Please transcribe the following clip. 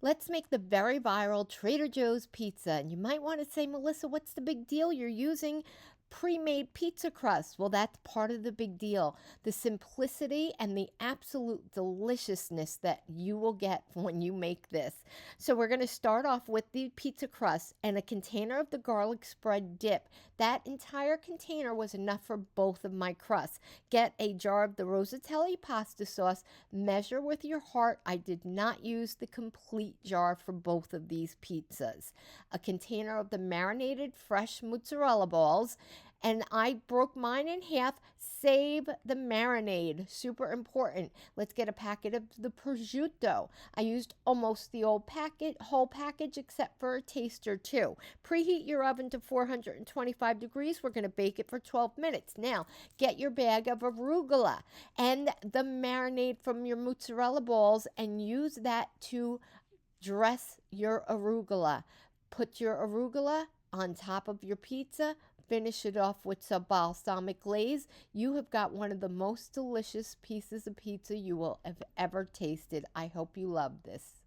Let's make the very viral Trader Joe's pizza. And you might want to say, Melissa, what's the big deal? You're using pre-made pizza crust. Well, that's part of the big deal. The simplicity and the absolute deliciousness that you will get when you make this. So we're going to start off with the pizza crust and a container of the garlic spread dip. That entire container was enough for both of my crusts. Get a jar of the Rosatelli pasta sauce. Measure with your heart. I did not use the complete jar for both of these pizzas. A container of the marinated fresh mozzarella balls, and I broke mine in half. Save the marinade, super important. Let's get a packet of the prosciutto. I used almost the whole package except for a taste or two. Preheat your oven to 425 degrees. We're going to bake it for 12 minutes. Now, get your bag of arugula and the marinade from your mozzarella balls and use that to dress your arugula. Put your arugula on top of your pizza. Finish it off with some balsamic glaze. You have got one of the most delicious pieces of pizza you will have ever tasted. I hope you love this.